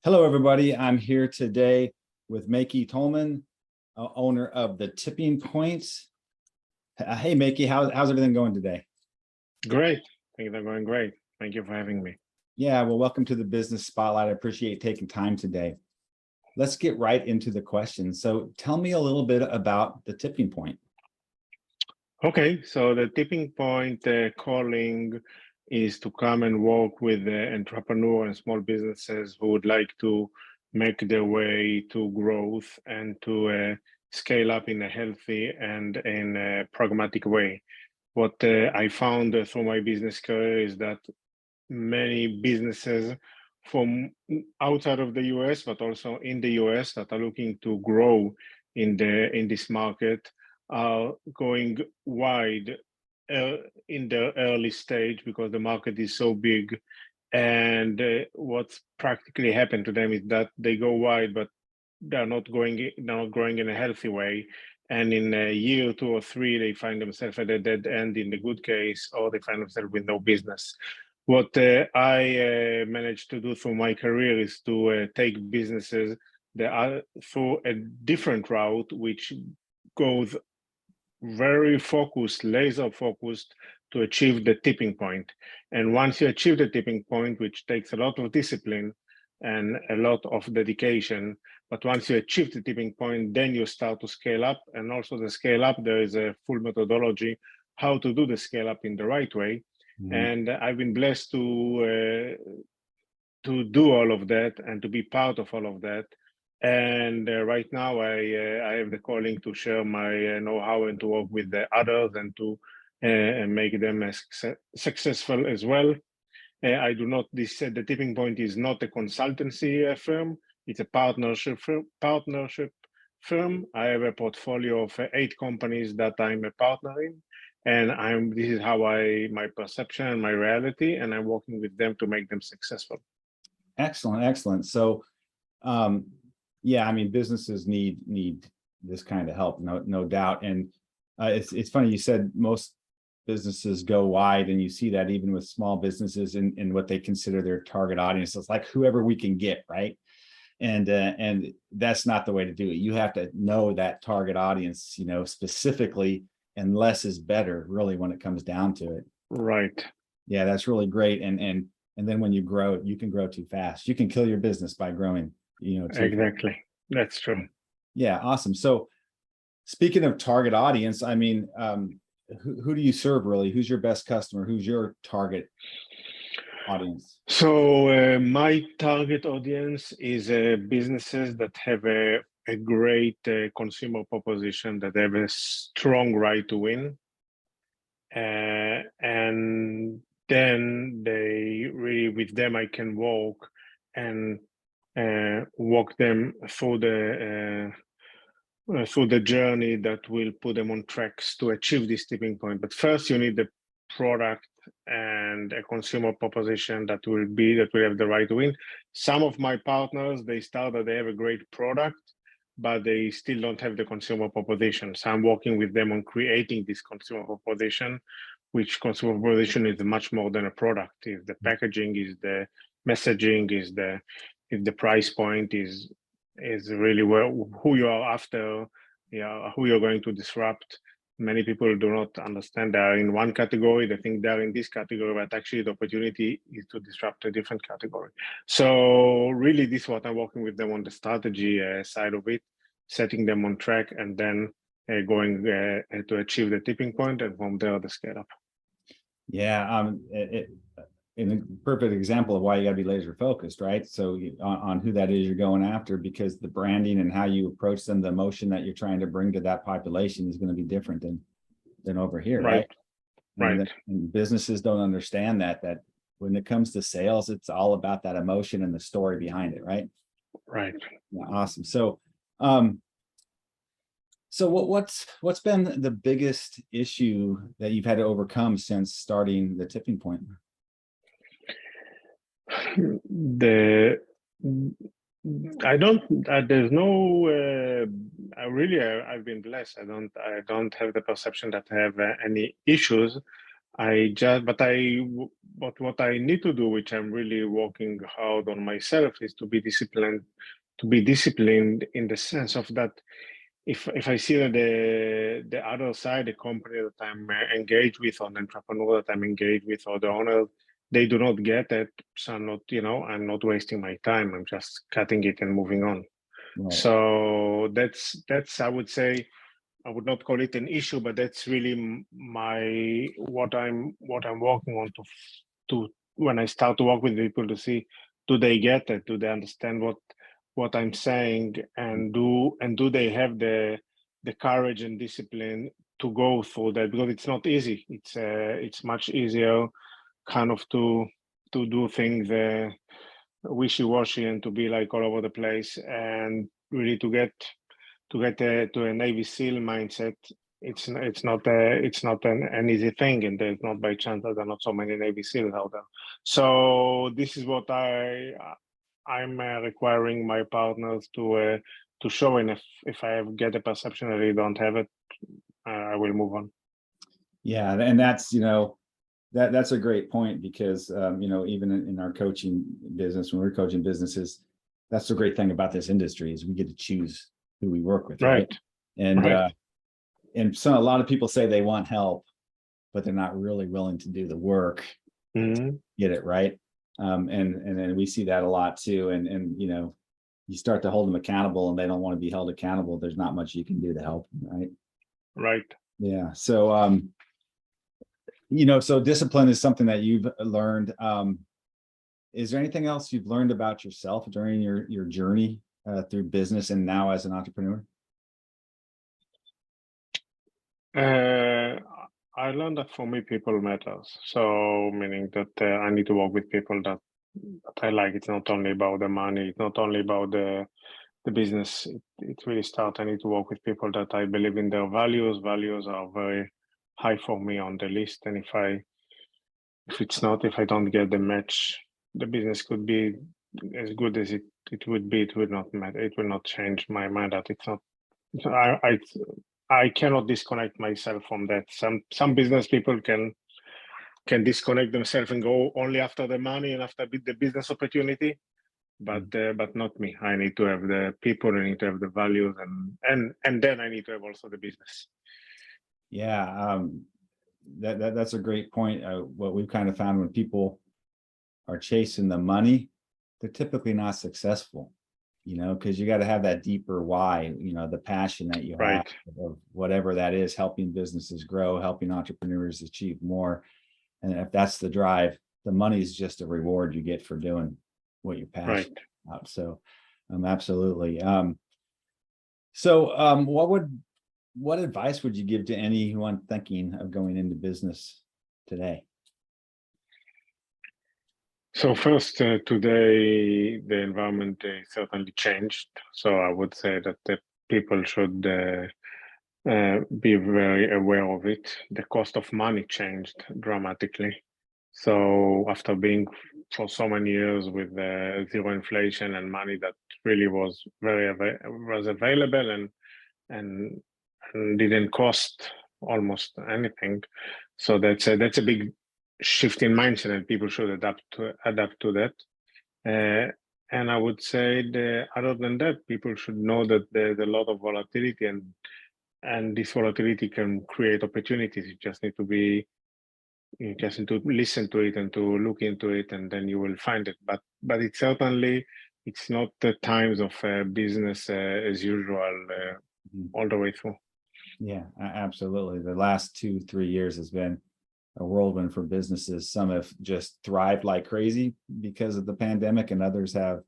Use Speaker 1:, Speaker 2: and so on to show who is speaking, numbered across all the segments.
Speaker 1: Hello, everybody. I'm here today with Meiky Tollman, owner of the Tipping Points. Hey, Meiky, how's everything going today?
Speaker 2: Great. Things are going great. Thank you for having me.
Speaker 1: Yeah, well, welcome to the Business Spotlight. I appreciate taking time today. Let's get right into the questions. So tell me a little bit about the Tipping Point.
Speaker 2: Okay, so the tipping point calling is to come and work with entrepreneur and small businesses who would like to make their way to growth and to scale up in a healthy and in a pragmatic way. What I found through my business career is that many businesses from outside of the US, but also in the US that are looking to grow in this market are going wide in the early stage because the market is so big. And what's practically happened to them is that they go wide, but they're not growing in a healthy way. And in a year, 2 or 3, they find themselves at a dead end in the good case, or they find themselves with no business. What I managed to do through my career is to take businesses that are through a different route, which goes very focused, laser focused to achieve the tipping point. And once you achieve the tipping point, which takes a lot of discipline and a lot of dedication, but once you achieve the tipping point, then you start to scale up. And also the scale up, there is a full methodology how to do the scale up in the right way.
Speaker 1: Mm-hmm.
Speaker 2: And I've been blessed to do all of that and to be part of all of that. And right now, I have the calling to share my know-how and to work with the others and to make them as successful as well. I do not. The tipping point is not a consultancy firm; it's a partnership firm. I have a portfolio of 8 companies that I'm a partner in, and this is how my perception and my reality, and I'm working with them to make them successful.
Speaker 1: Excellent, excellent. So, yeah, I mean, businesses need this kind of help, no doubt. And it's funny you said most businesses go wide, and you see that even with small businesses in what they consider their target audience. It's like whoever we can get, right? And that's not the way to do it. You have to know that target audience, specifically, and less is better, really, when it comes down to it.
Speaker 2: Right.
Speaker 1: Yeah, that's really great. And then when you grow, you can grow too fast. You can kill your business by growing, too
Speaker 2: Exactly.
Speaker 1: fast.
Speaker 2: That's true.
Speaker 1: Yeah, awesome. So speaking of target audience, I mean, who do you serve really? Who's your best customer? Who's your target audience?
Speaker 2: So my target audience is businesses that have a great consumer proposition, that have a strong right to win. And then with them, I can walk and walk them through the journey that will put them on tracks to achieve this tipping point. But first, you need the product and a consumer proposition that will have the right to win. Some of my partners, they have a great product, but they still don't have the consumer proposition. So I'm working with them on creating this consumer proposition, which consumer proposition is much more than a product. Is the packaging, is the messaging, is the price point, is really who you are after, who you're going to disrupt. Many people do not understand they are in one category. They think they're in this category, but actually the opportunity is to disrupt a different category. So really, this is what I'm working with them on the strategy side of it, setting them on track, and then going to achieve the tipping point, and from there the scale up.
Speaker 1: Yeah, in a perfect example of why you got to be laser focused, right? So on who that is you're going after, because the branding and how you approach them, the emotion that you're trying to bring to that population is going to be different than over here, right?
Speaker 2: Right.
Speaker 1: And businesses don't understand that when it comes to sales, it's all about that emotion and the story behind it, right?
Speaker 2: Right.
Speaker 1: Yeah, awesome. So, what's been the biggest issue that you've had to overcome since starting the Tipping Point?
Speaker 2: There's no. I've been blessed. I don't have the perception that I have any issues, but what I need to do, which I'm really working hard on myself, is to be disciplined. To be disciplined in the sense of that, if I see that the other side, the company that I'm engaged with, or the entrepreneur that I'm engaged with, or the owner, they do not get it, so I'm not wasting my time. I'm just cutting it and moving on.
Speaker 1: Right.
Speaker 2: So that's I would say, I would not call it an issue, but that's really my what I'm working on to when I start to work with people to see, do they get it? Do they understand what I'm saying, and do they have the courage and discipline to go through that? Because it's not easy. It's much easier kind of to do things wishy-washy and to be like all over the place, and really to get to a Navy SEAL mindset. It's not an easy thing, and there's not by chance that there are not so many Navy SEALs out there. So this is what I'm requiring my partners to show, and if I get a perception that they don't have it, I will move on.
Speaker 1: Yeah, and that's that's a great point, because even in our coaching business, when we're coaching businesses, that's the great thing about this industry, is we get to choose who we work with, right? And
Speaker 2: Right.
Speaker 1: and so a lot of people say they want help, but they're not really willing to do the work
Speaker 2: Mm-hmm.
Speaker 1: to get it right. And then we see that a lot too. And you start to hold them accountable, and they don't want to be held accountable. There's not much you can do to help them, right?
Speaker 2: Right.
Speaker 1: Yeah. So so discipline is something that you've learned. Is there anything else you've learned about yourself during your journey through business and now as an entrepreneur?
Speaker 2: I learned that for me, people matters. So meaning that I need to work with people that I like. It's not only about the money. It's not only about the business. It really starts. I need to work with people that I believe in their values. Values are very high for me on the list. And if I don't get the match, the business could be as good as it would be. It would not matter. It will not change my mind that it's not. I cannot disconnect myself from that. Some business people can disconnect themselves and go only after the money and after the business opportunity, but not me. I need to have the people. I need to have the values, and then I need to have also the business.
Speaker 1: Yeah, that's a great point. What we've kind of found, when people are chasing the money, they're typically not successful, because you got to have that deeper why, the passion that you have
Speaker 2: Right.
Speaker 1: of whatever that is, helping businesses grow, helping entrepreneurs achieve more. And if that's the drive, the money is just a reward you get for doing what you're passionate about. So absolutely. What advice would you give to anyone thinking of going into business today?
Speaker 2: So first, today the environment certainly changed. So I would say that the people should be very aware of it. The cost of money changed dramatically. So after being for so many years with zero inflation and money that really was was available and didn't cost almost anything, so that's a big shift in mindset, and people should adapt to that. And I would say other than that, people should know that there's a lot of volatility, and this volatility can create opportunities. You just need to listen to it and to look into it, and then you will find it. But it's not the times of business as usual all the way through.
Speaker 1: Yeah, absolutely. The last 2-3 years has been a whirlwind for businesses. Some have just thrived like crazy because of the pandemic, and others have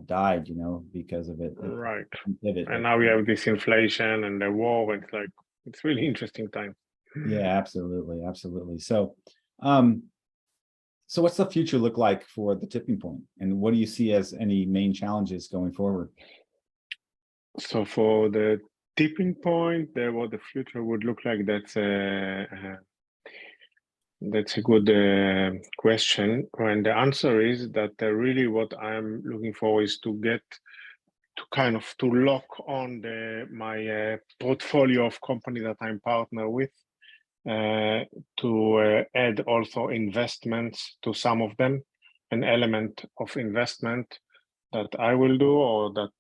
Speaker 1: died, because of it.
Speaker 2: Right.
Speaker 1: Pivot.
Speaker 2: And now we have this inflation and the war. It's really interesting time.
Speaker 1: Yeah, absolutely. So what's the future look like for the tipping point, and what do you see as any main challenges going forward?
Speaker 2: So for the tipping point, what the future would look like, that's a good question. And the answer is that really what I'm looking for is to get to lock on my portfolio of company that I'm partner with, to add also investments to some of them, an element of investment that I will do or that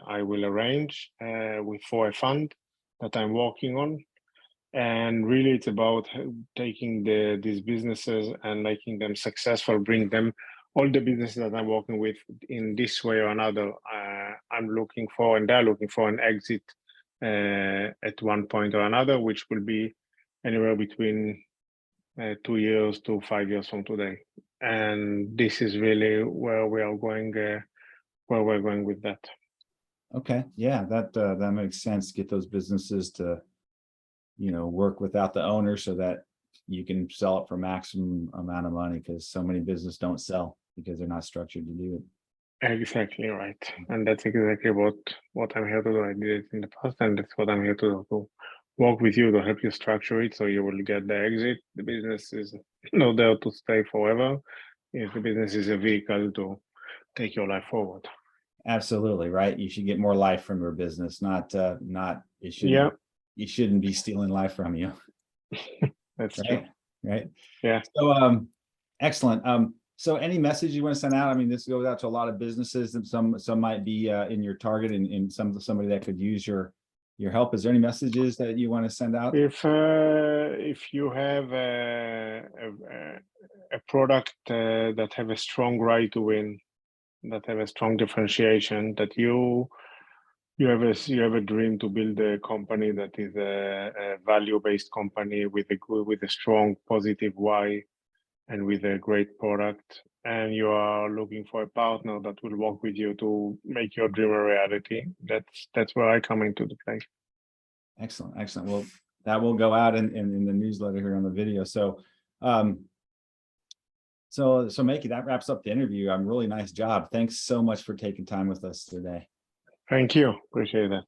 Speaker 2: I will arrange for a fund that I'm working on. And really it's about taking these businesses and making them successful, bring them all the businesses that I'm working with in this way or another. I'm looking for, and they're looking for, an exit at one point or another, which will be anywhere between 2 years to 5 years from today. And this is really where we are going, where we're going with that.
Speaker 1: Okay, yeah, that makes sense. Get those businesses to, work without the owner so that you can sell it for maximum amount of money, because so many businesses don't sell because they're not structured to do it.
Speaker 2: Exactly right. And that's exactly what I'm here to do. I did it in the past, and that's what I'm here to do, to work with you to help you structure it so you will get the exit. The business is not there to stay forever. If the business is a vehicle to take your life forward.
Speaker 1: Absolutely, right? You should get more life from your business, not it shouldn't,
Speaker 2: Yeah,
Speaker 1: you shouldn't be stealing life from you.
Speaker 2: that's
Speaker 1: Right.
Speaker 2: true.
Speaker 1: Right.
Speaker 2: Yeah.
Speaker 1: So excellent. So any message you want to send out? I mean, this goes out to a lot of businesses, and some might be in your target, and somebody that could use your help. Is there any messages that you want to send out?
Speaker 2: If you have a product that have a strong right to win, that have a strong differentiation, that you have a dream to build a company that is a value-based company with a strong positive why and with a great product, and you are looking for a partner that will work with you to make your dream a reality, that's where I come into the play.
Speaker 1: Excellent, excellent. Well, that will go out in the newsletter here on the video. So so Meiky, that wraps up the interview. Really nice job. Thanks so much for taking time with us today.
Speaker 2: Thank you. Appreciate that.